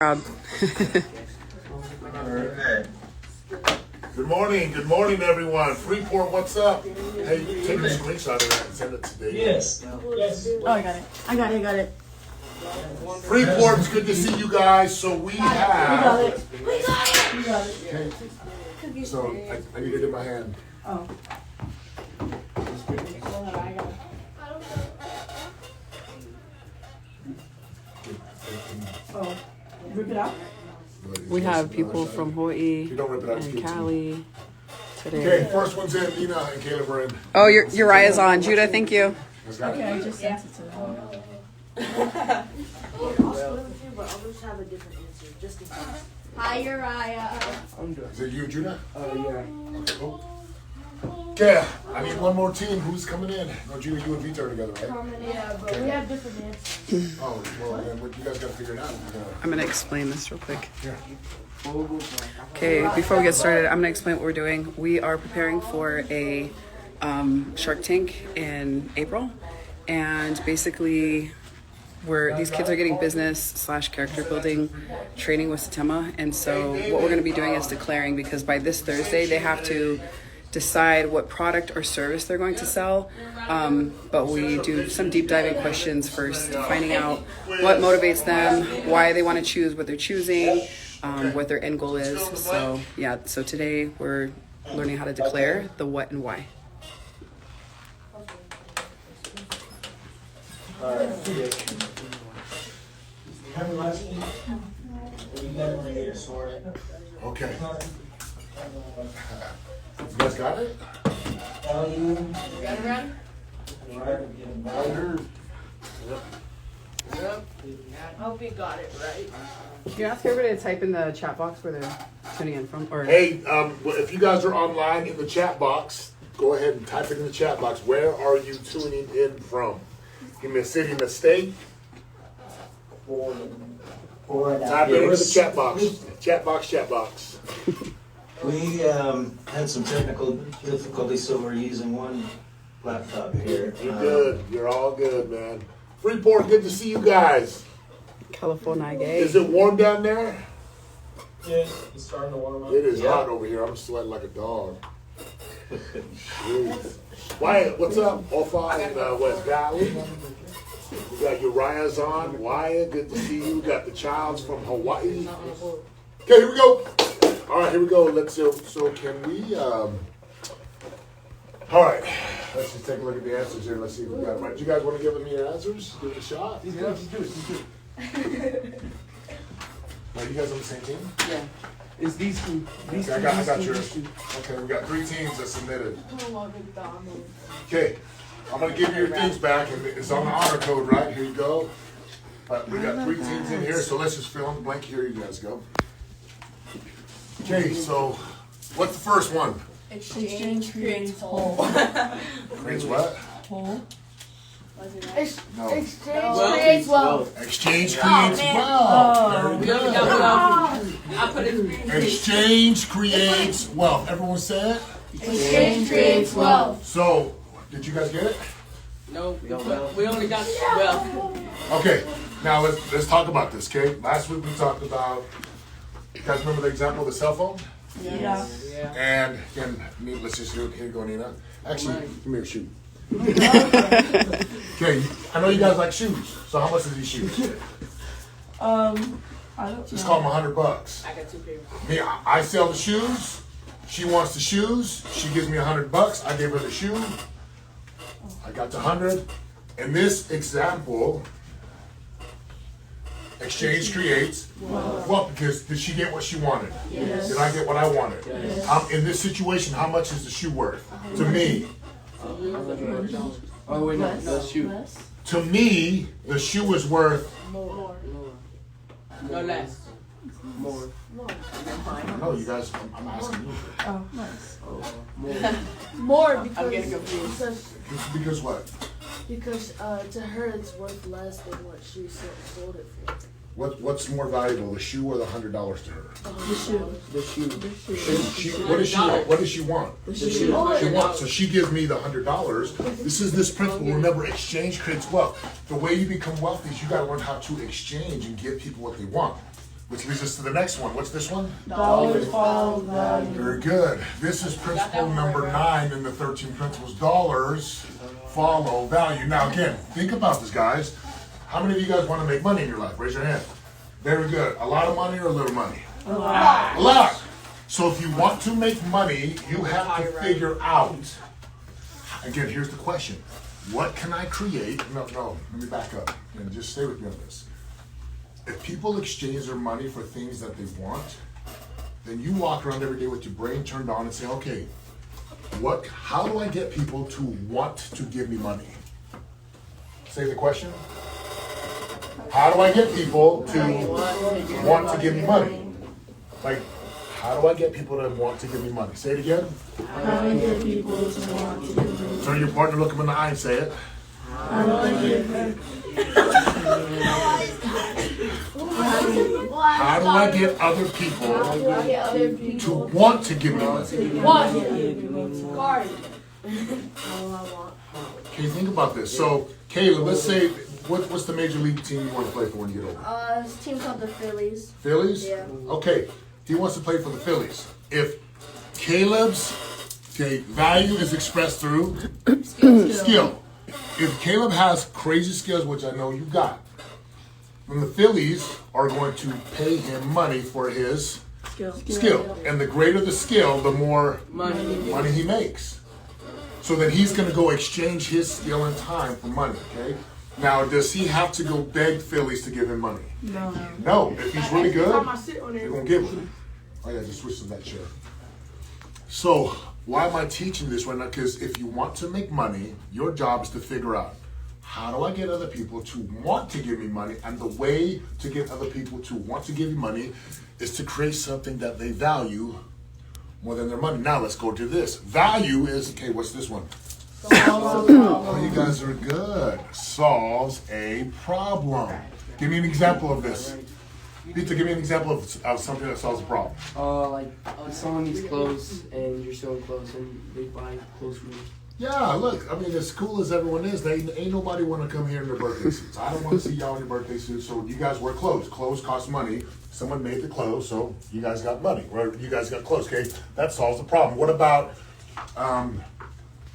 Rob. Alright. Good morning, everyone. Freeport, what's up? Hey, take a screenshot of that and send it to Dave. Yes. Oh, I got it. Freeport, it's good to see you guys. So we have. We got it. Okay. So I need it in my hand. Oh. Oh. Rip it out? We have people from Hawaii You don't rip it out, and it's good too. Cali today. Okay, first one's in. Nina and Caleb are in. Oh, Uriah's on. Judah, thank you. Let's go. Okay, I just sent it to them. I'll split with you, but I'll just have a different answer, just in case. Hi, Uriah. Is it you, Judah? Yeah. Okay, cool. Okay, I need one more team. Who's coming in? No, Judah, you and Vito are together, right? Yeah, but we have different answers. Oh, well, then you guys got to figure it out. I'm going to explain this real quick. Here. Okay, before we get started, I'm going to explain what we're doing. We are preparing for a Shark Tank in April. And basically, these kids are getting business/character building training with Satema. And so what we're going to be doing is declaring, because by this Thursday, they have to decide what product or service they're going to sell. But we do some deep diving questions first, finding out what motivates them, why they want to choose what they're choosing, what their end goal is. So yeah, so today we're learning how to declare the what and why. Okay. You guys got it? I hope you got it right. Can you ask everybody to type in the chat box where they're tuning in from? Or Hey, if you guys are online in the chat box, go ahead and type it in the chat box. Where are you tuning in from? Give me a city and a state. Type it into the chat box. Chat box. We had some technical difficulties, so we're using one laptop here. You're good. You're all good, man. Freeport, good to see you guys. California. Is it warm down there? Yeah, it's starting to warm up. It is hot over here. I'm sweating like a dog. Jeez. Wyatt, what's up? Ofa in West Valley. We got Uriah's on. Wyatt, good to see you. We got the Childs from Hawaii. Okay, here we go. All right, here we go. So can we? All right. Let's just take a look at the answers here. Let's see if we got it right. Do you guys want to give me your answers? Give it a shot. He's good. Are you guys on the same team? Yeah. Is these two? Okay, I got yours. Okay, we got 3 teams that submitted. Okay, I'm gonna give you your things back, and it's on the honor code, right? Here you go. We got 3 teams in here, so let's just fill in the blank. Here you guys go. Okay, so what's the first one? Exchange creates whole. Creates what? Whole? No. Exchange creates wealth. Exchange creates wealth. Very good. I put it. Exchange creates wealth. Everyone said? Exchange creates wealth. So, did you guys get it? No, we only got wealth. Okay, now let's talk about this, okay? Last week we talked about, you guys remember the example of the cell phone? Yeah. And again, let's just here you go, Nina. Actually, give me your shoe. Okay, I know you guys like shoes. So how much are these shoes? I don't Just know. call them $100. I got 2 pairs. Me, I sell the shoes. She wants the shoes. She gives me $100. I give her the shoe. I got the 100. In this example, exchange creates wealth, because did she get what she wanted? Yes. Did I get what I wanted? In this situation, how much is the shoe worth? To me. Oh wait, no, shoot. Less? To me, the shoe is worth. More. No less. More. No, you guys, I'm asking you. Oh, nice. More I'm getting confused. Because what? because to her it's worth less than what she sold it for. What's more valuable, the shoe or the $100 to her? The shoe. The shoe. What does she want? What does she want? The The shoe. shoe. She wants. So she gives me the $100. This is this principle. Remember, exchange creates wealth. The way you become wealthy is you got to learn how to exchange and give people what they want. Which leads us to the next one. What's this one? Dollars follow value. Very good. This is principle number 9 in the 13 principles. Dollars follow value. Now again, think about this, guys. How many of you guys want to make money in your life? Raise your hand. Very good. A lot of money or a little money? A lot. A lot. So if you want to make money, you have to figure out. Again, here's the question. What can I create? No, let me back up. And just stay with me on this. If people exchange their money for things that they want, then you walk around every day with your brain turned on and say, okay, how do I get people to want to give me money? Say the question. How do I get people to want to give me money? Like, how do I get people to want to give me money? Say it again. How do I get people to want to give me money? Turn your partner, look them in the eye and say it. How do I get How do I get other people to want to give me money? Okay, think about this. So, Kayla, let's say, what's the major league team you want to play for when you get older? It's a team called the Phillies. Phillies? Yeah. Okay, he wants to play for the Phillies. If Caleb's value is expressed through skill. If Caleb has crazy skills, which I know you got, then the Phillies are going to pay him money for his skill. And the greater the skill, the more money he makes. So then he's going to go exchange his skill and time for money, okay? Now, does he have to go beg Phillies to give him money? No. No. If he's really good, they're going to give him. Oh yeah, just switch to that chair. So, why am I teaching this right now? Because if you want to make money, your job is to figure out, how do I get other people to want to give me money? And the way to get other people to want to give you money is to create something that they value more than their money. Now let's go to this. Value is, okay, what's this one? Oh, you guys are good. Solves a problem. Give me an example of this. Peter, give me an example of something that solves a problem. Like someone needs clothes and you're selling clothes and they buy clothes from you. Yeah, look, I mean, as cool as everyone is, ain't nobody want to come here in their birthday suits. I don't want to see y'all in your birthday suits, so you guys wear clothes. Clothes cost money. Someone made the clothes, so you guys got money. Or you guys got clothes, okay? That solves the problem. What about,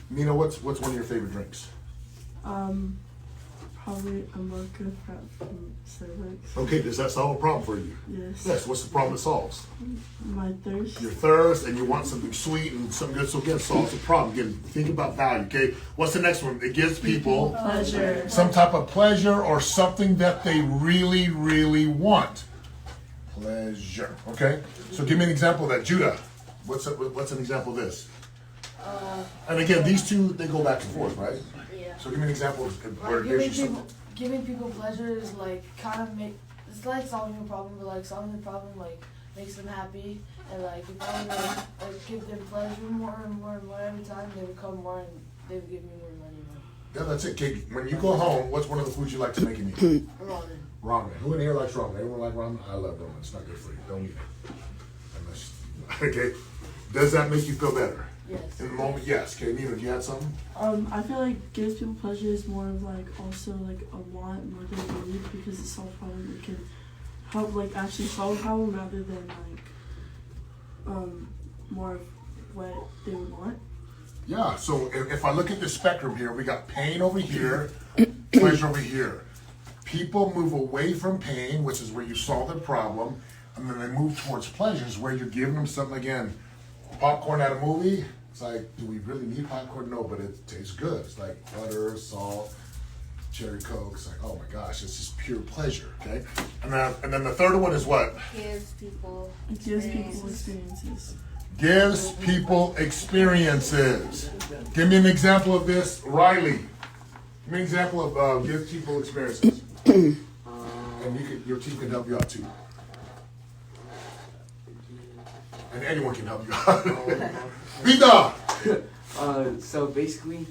Nina, what's one of your favorite drinks? Probably a mocha from Starbucks. Okay, does that solve a problem for you? Yes. Yes, what's the problem it solves? My thirst. Your thirst, and you want something sweet and something good, so again, solves the problem. Again, think about value, okay? What's the next one? It gives people Pleasure. some type of pleasure or something that they really, really want. Pleasure, okay? So give me an example of that. Judah, what's an example of this? And again, these two, they go back and forth, right? Yeah. So give me an example of where it gives you something. Giving people pleasure is like kind of it's like solving a problem, but like solving the problem like makes them happy, and like if I would like give them pleasure more and more and more every time, they would come more and they would give me more money. Yeah, that's it, Kate. When you go home, what's one of the foods you like to make and eat? Ramen. Ramen. Who in here likes ramen? Anyone like ramen? I love ramen. It's not good for you. Don't eat it. Unless, okay. Does that make you feel better? Yes. In the moment, yes. Okay, Nina, do you have something? I feel like gives people pleasure is more of like also like a want more than a need, because it solves problem. It can help like actually solve a problem rather than like more of what they would want. Yeah, so if I look at the spectrum here, we got pain over here, pleasure over here. People move away from pain, which is where you solve the problem, and then they move towards pleasures where you're giving them something. Again, popcorn at a movie, it's like, do we really need popcorn? No, but it tastes good. It's like butter, salt, cherry Coke. It's like, oh my gosh, it's just pure pleasure, okay? And then the third one is what? Gives people It gives people experiences. Gives people experiences. Give me an example of this, Riley. Give me an example of gives people experiences. And your team can help you out too. And anyone can help you out. Vida! So basically,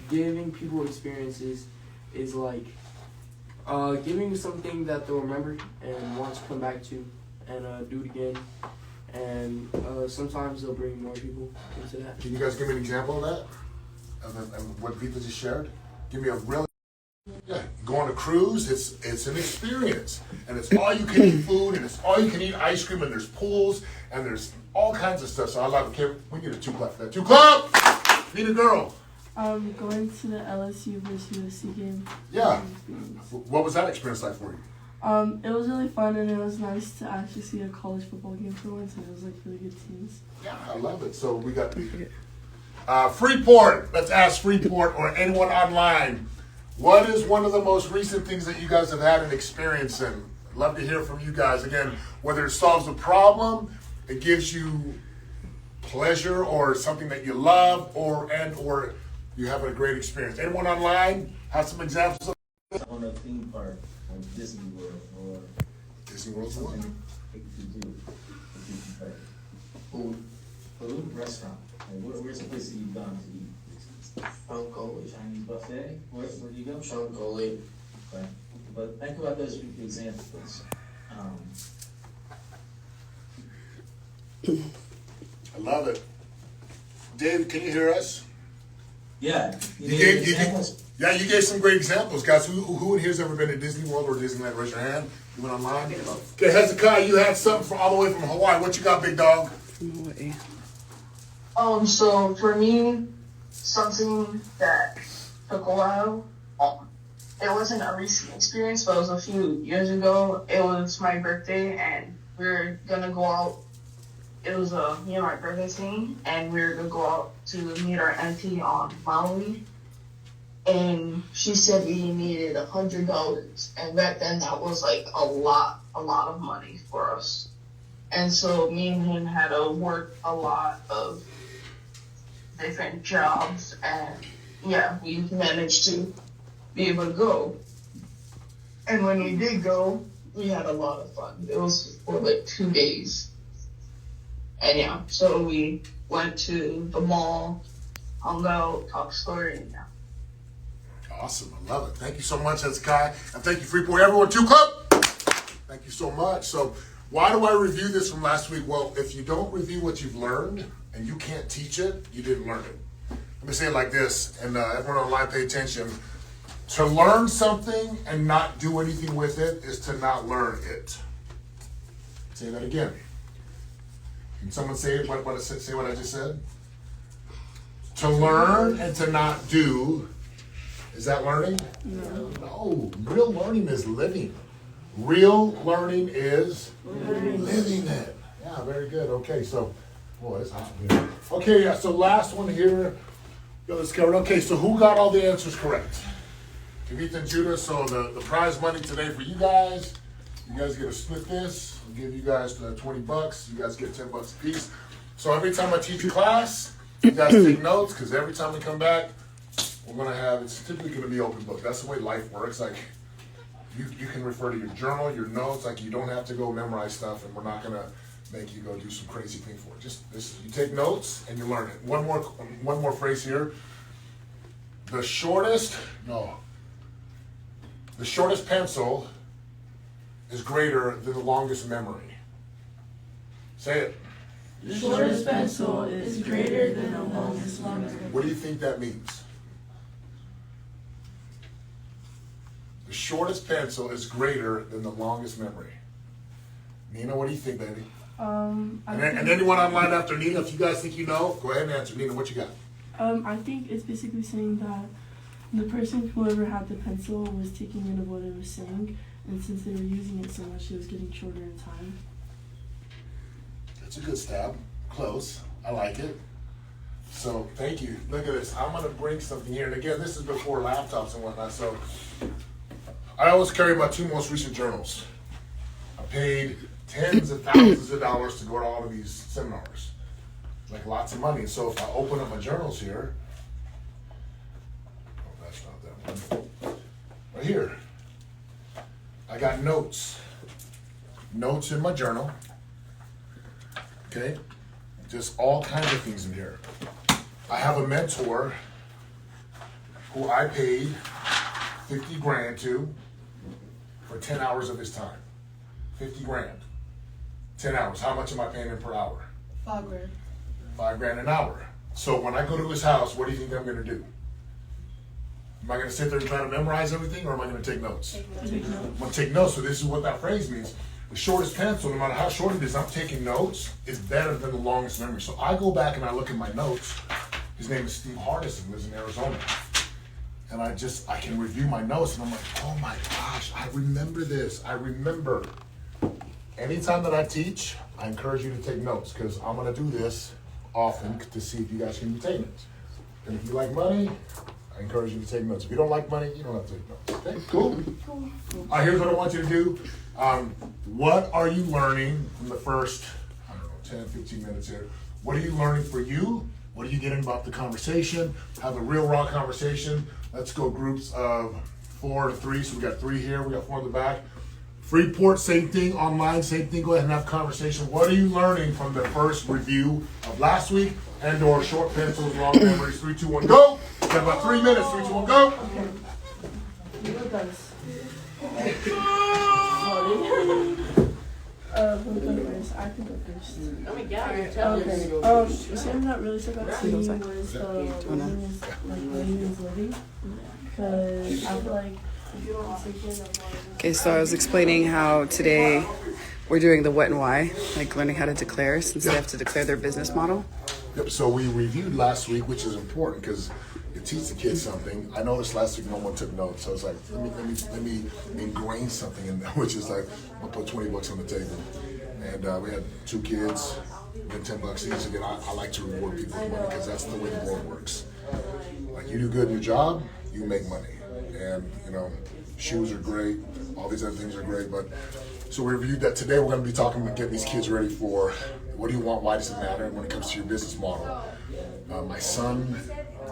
giving people experiences is like giving something that they'll remember and want to come back to and do it again. And sometimes they'll bring more people into that. Can you guys give me an example of that? And what Vida just shared? Give me a real... Yeah, go go on a cruise, it's an experience. And it's all you can eat food, and it's all you can eat ice cream, and there's pools, and there's all kinds of stuff. So I love it. We need a 2 clap for that. 2 clap! Need a girl. Going to the LSU versus USC game. Yeah. What was that experience like for you? It was really fun, and it was nice to actually see a college football game for once, and it was like really good teams. Yeah, I love it. So we got Freeport. Let's ask Freeport or anyone online. What is one of the most recent things that you guys have had an experience in? I'd love to hear from you guys. Again, whether it solves a problem, it gives you pleasure, or something that you love, or you have a great experience. Anyone online have some examples of On a theme park, like Disney World, or Disney World's the something one? that you do. Food, restaurant. Like, where's the place that you've gone to eat? Chinese buffet. Where do you go? Okay. But think about those examples. I love it. Dave, can you hear us? Yeah. You gave some great examples, guys. Who in here's ever been to Disney World or Disneyland? Raise your hand. You went online? Okay, Hezekiah, you had something from all the way from Hawaii. What you got, big dog? Hawaii. So for me, something that took a while, it wasn't a recent experience, but it was a few years ago. It was my birthday, and we were gonna go out. It was me and my birthday thing, and we were gonna go out to meet our auntie on Maui. And she said we needed $100, and back then that was like a lot of money for us. And so me and him had to work a lot of different jobs, and yeah, we managed to be able to go. And when we did go, we had a lot of fun. It was for like 2 days. And yeah, so we went to the mall, hung out, talked story, and yeah. Awesome. I love it. Thank you so much, Hezekiah. And thank you, Freeport. Everyone, 2 clap. Thank you so much. So why do I review this from last week? Well, if you don't review what you've learned and you can't teach it, you didn't learn it. Let me say it like this, and everyone online pay attention. To learn something and not do anything with it is to not learn it. Say that again. Can someone say it? Say what I just said? To learn and to not do, is that learning? No. Real learning is living. Real learning is living it. Yeah, very good. Okay, so, boy, it's hot here. Okay, yeah, so last one here. Let's cover it. Okay, so who got all the answers correct? Kavita and Judah, so the prize money today for you guys get to split this. I'll give you guys $20. You guys get $10 a piece. So every time I teach a class, you guys take notes, because every time we come back, we're going to have, it's typically going to be open book. That's the way life works. Like, you can refer to your journal, your notes, like you don't have to go memorize stuff, and we're not going to make you go do some crazy thing for it. Just this, you take notes and you learn it. One more phrase here. The shortest pencil is greater than the longest memory. Say it. The shortest pencil is greater than the longest memory. What do you think that means? The shortest pencil is greater than the longest memory. Nina, what do you think, baby? And anyone online after Nina, if you guys think you know, go ahead and answer. Nina, what you got? I think it's basically saying that the person, whoever had the pencil, was taking in of what it was saying, and since they were using it so much, it was getting shorter in time. That's a good stab. Close. I like it. So, thank you. Look at this. I'm going to bring something here. And again, this is before laptops and whatnot. So, I always carry my 2 most recent journals. I paid tens of thousands of dollars to go to all of these seminars. Like lots of money. So if I open up my journals here, oh, that's not that one. Right here, I got notes. Notes in my journal. Okay, just all kinds of things in here. I have a mentor who I paid $50,000 to for 10 hours of his time. $50,000. 10 hours. How much am I paying him per hour? $5,000. $5,000 an hour. So when I go to his house, what do you think I'm going to do? Am I going to sit there and try to memorize everything, or am I going to take notes? Take notes. I'm going to take notes. So this is what that phrase means. The shortest pencil, no matter how short it is, I'm taking notes, is better than the longest memory. So I go back and I look at my notes. His name is Steve Hardison, lives in Arizona. And I can review my notes, and I'm like, oh my gosh, I remember this. I remember. Anytime that I teach, I encourage you to take notes, because I'm going to do this often to see if you guys can take notes. And if you like money, I encourage you to take notes. If you don't like money, you don't have to take notes. Okay, cool? All right, here's what I want you to do. What are you learning from the first, 10, 15 minutes here? What are you learning for you? What are you getting about the conversation? Have a real raw conversation. Let's go groups of 4 to 3. So we got 3 here, we got 4 in the back. Freeport, same thing. Online, same thing. Go ahead and have a conversation. What are you learning from the first review of last week? And or short pencils, long memories. 3, 2, 1, go. You got about 3 minutes. 3, 2, 1, go. Okay. You go guys. Who go first? I can go first. Oh my god, you're Okay. Something that really stuck out to me was learning is living. Because I feel like if you don't take in of Okay, so I was explaining how today we're doing the what and why, like learning how to declare since they have to declare their business model. Yep, so we reviewed last week, which is important because you teach the kids something. I noticed last week no one took notes, so I was like, let me ingrain something in there, which is like, I'll put $20 on the table. And we had 2 kids, and $10 each. Again, I like to reward people with money because that's the way the world works. Like, you do good in your job, you make money. And, shoes are great, all these other things are great, but so we reviewed that. Today we're going to be talking about getting these kids ready for what do you want, why does it matter when it comes to your business model. My son,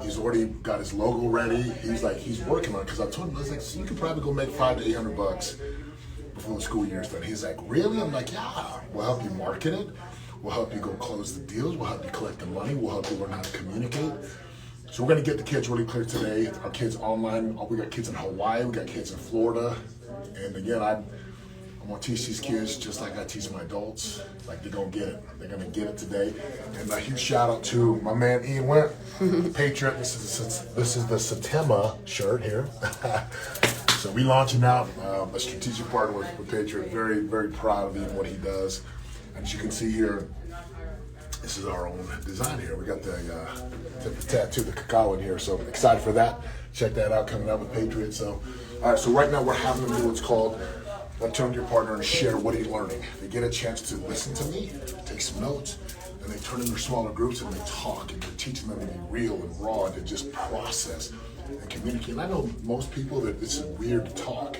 he's already got his logo ready. He's working on it because I told him, I was like, so you could probably go make $500 to $800 before the school year's done. He's like, really? I'm like, yeah, we'll help you market it. We'll help you go close the deals. We'll help you collect the money. We'll help you learn how to communicate. So we're going to get the kids really clear today. Our kids online, we got kids in Hawaii, we got kids in Florida. And again, I'm going to teach these kids just like I teach my adults. Like, they're going to get it. They're going to get it today. And a huge shout out to my man Ian Went, the Patriot. This is the Satema shirt here. So we launching out a strategic partner with Patriot. Very, very proud of Ian, what he does. And as you can see here, this is our own design here. We got the tattoo, the cacao in here. So excited for that. Check that out, coming out with Patriot. So, all right, so right now we're having them do what's called turn to your partner and share what are you learning. They get a chance to listen to me, take some notes, and they turn into smaller groups and they talk, and they're teaching them to be real and raw and to just process and communicate. And I know most people that it's weird to talk.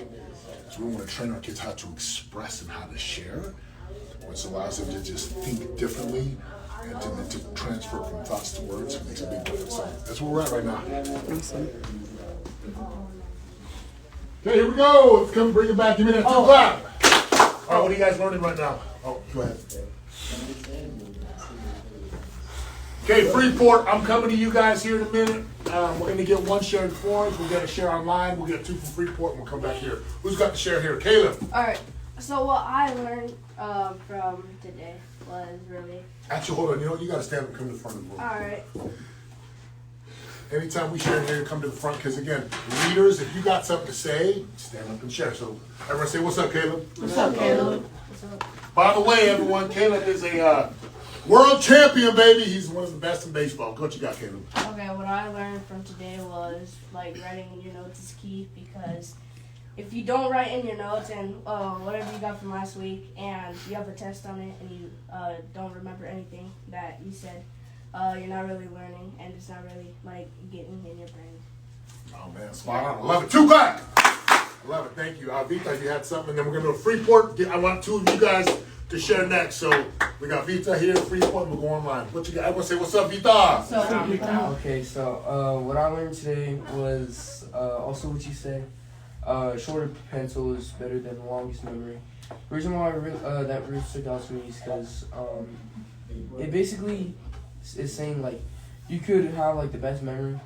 So we want to train our kids how to express and how to share, which allows them to just think differently and to transfer from thoughts to words. It makes a big difference. So that's where we're at right now. Awesome. Okay, here we go. Let's come bring it back. Give me that 2 clap. All right, what are you guys learning right now? Oh, go ahead. Okay, Freeport, I'm coming to you guys here in a minute. We're going to get 1 share in Florence. We're going to share online. We'll get 2 from Freeport, and we'll come back here. Who's got the share here? Caleb. Alright, so what I learned from today was really... Actually, hold on. You got to stand up and come to the front of the room. Alright. Anytime we share here, come to the front, because again, leaders, if you got something to say, stand up and share. So everyone say, what's up, Caleb? What's up, Caleb? By the way, everyone, Caleb is a world champion, baby. He's one of the best in baseball. What you got, Caleb? Okay, what I learned from today was, like, writing in your notes is key, because if you don't write in your notes and whatever you got from last week, and you have a test on it, and you don't remember anything that you said, you're not really learning, and it's not really, like, getting in your brain. Oh, man, spot on. I love it. 2 clap. I love it. Thank you. Vita, you had something, and then we're going to go to Freeport. I want 2 of you guys to share next. So we got Vita here, Freeport, and we'll go online. What you got? Everyone say, what's up, Vita? Okay, so what I learned today was also what you said. Shorter pencil is better than the longest memory. The reason why that really stuck out to me is because it basically is saying, like, you could have, like, the best memory,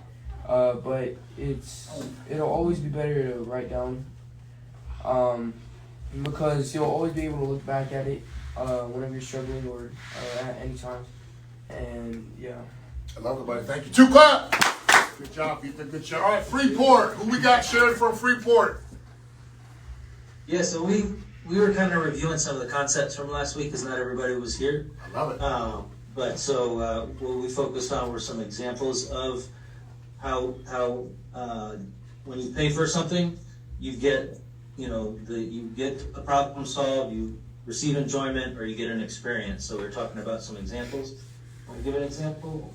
but it'll always be better to write down, because you'll always be able to look back at it whenever you're struggling or at any time. And yeah, I love it, buddy. Thank you. 2 clap. Good job, Ethan. Good job. All right, Freeport. Who we got sharing from Freeport? Yeah, so we were kind of reviewing some of the concepts from last week because not everybody was here. I love it. But so what we focused on were some examples of how when you pay for something, you get you get a problem solved, you receive enjoyment, or you get an experience. So we're talking about some examples. Want to give an example?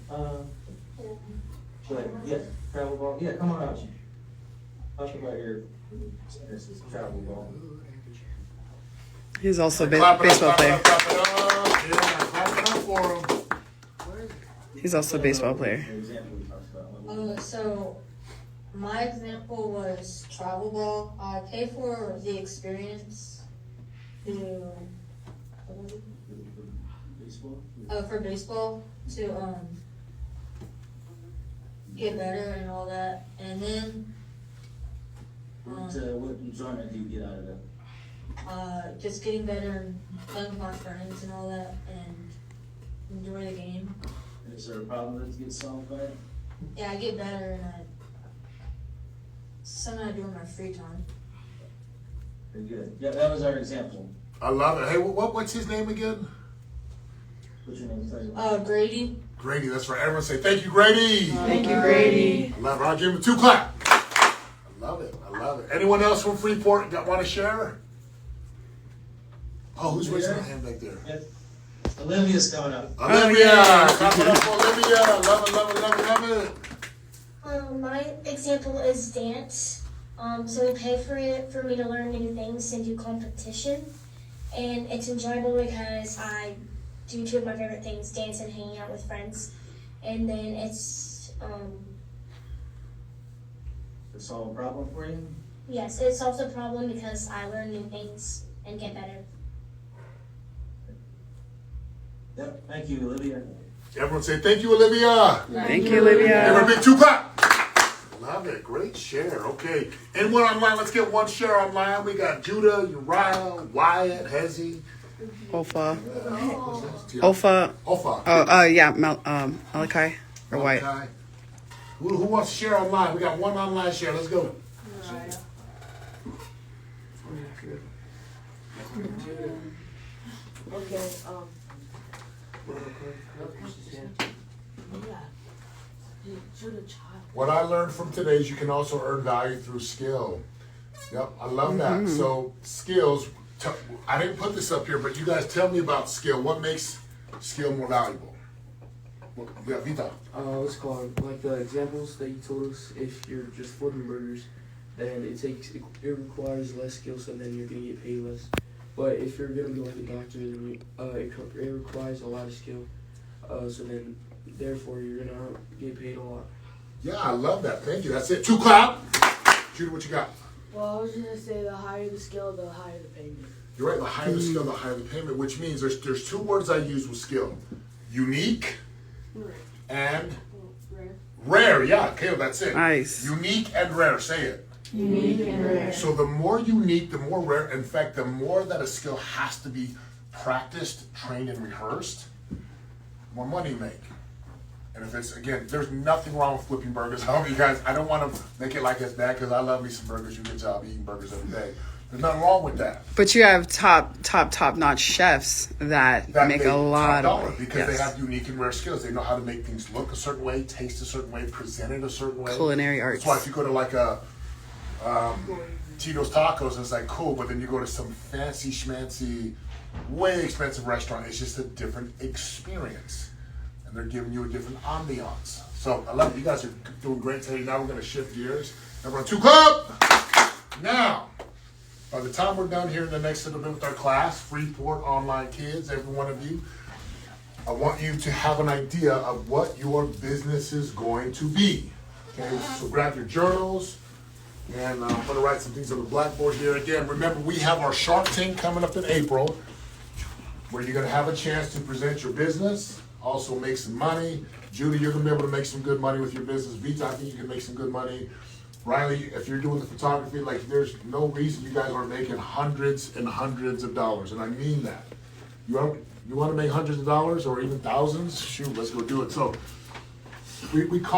Yeah, travel ball. Yeah, come on out. Talk about your travel ball. He's also a Clap it up, baseball clap it player. up, clap it up. Yeah, clap it up for him. He's also a baseball player. The example we talked about. So my example was travel ball. I pay for the experience to Baseball. for baseball to get better and all that, and then What enjoyment do you get out of it? just getting better and playing with my friends and all that, and enjoy the game. Is there a problem that gets solved by it? Yeah, I get better, and something I do in my free time. Very good. Yeah, that was our example. I love it. Hey, what's his name again? What's your name? Grady. Grady, that's right. Everyone say, thank you, Grady. Thank you, Grady. I love it. I'll give him a 2 clap. I love it. I love it. Anyone else from Freeport want to share? Oh, who's raising their hand back there? Yes. Olivia's coming up. Olivia. Clap it up for Olivia. Love it, love it, love it, love it. My example is dance. So we pay for it for me to learn new things and do competition. And it's enjoyable because I do 2 of my favorite things, dance and hanging out with friends. And then it's, To solve a problem for you? yes, it solves a problem because I learn new things and get better. Yep. Thank you, Olivia. Everyone say, thank you, Olivia. Thank you, Give her a Olivia. big 2 clap. Love it. Great share. Okay. Anyone online? Let's get 1 share online. We got Judah, Uriah, Wyatt, Hezi. Ofa. Ofa. Ofa. Oh, yeah. Malachi or White. Okay. Who wants to share online? We got 1 online share. Let's go. Okay, What I learned from today is you can also earn value through skill. Yep, I love that. So skills, I didn't put this up here, but you guys tell me about skill. What makes skill more valuable? Yeah, Vita. What's it called? Like the examples that you told us, if you're just flipping burgers, then it requires less skills and then you're gonna get paid less. But if you're gonna be like a doctor, then it requires a lot of skill. So then, therefore, you're gonna get paid a lot. Yeah, I love that. Thank you. That's it. 2 clap. Judah, what you got? well, I was gonna say the higher the skill, the higher the payment. You're right. The higher the skill, the higher the payment, which means there's 2 words I use with skill: unique and rare. Yeah, okay, that's it. Nice. Unique and rare. Say it. Unique and rare. So the more unique, the more rare. In fact, the more that a skill has to be practiced, trained, and rehearsed, more money you make. And if it's, again, there's nothing wrong with flipping burgers. I hope you guys, I don't want to make it like it's bad because I love me some burgers. You do a good job eating burgers every day. There's nothing wrong with that. But you have top-notch chefs that make a lot of money. Because they have unique and rare skills. They know how to make things look a certain way, taste a certain way, present it a certain way. Culinary arts. That's why if you go to like a Tito's Tacos, it's like cool, but then you go to some fancy schmancy, way expensive restaurant, it's just a different experience. And they're giving you a different ambiance. So I love it. You guys are doing great today. Now we're going to shift gears. Everyone, 2 clap! Now, by the time we're done here in the next little bit with our class, Freeport Online Kids, every one of you, I want you to have an idea of what your business is going to be. Okay, so grab your journals, and I'm going to write some things on the blackboard here. Again, remember, we have our Shark Tank coming up in April, where you're going to have a chance to present your business, also make some money. Judy, you're going to be able to make some good money with your business. Vita, I think you can make some good money. Riley, if you're doing the photography, like there's no reason you guys aren't making hundreds and hundreds of dollars, and I mean that. You want to make hundreds of dollars or even thousands? Shoot, let's go do it. So we call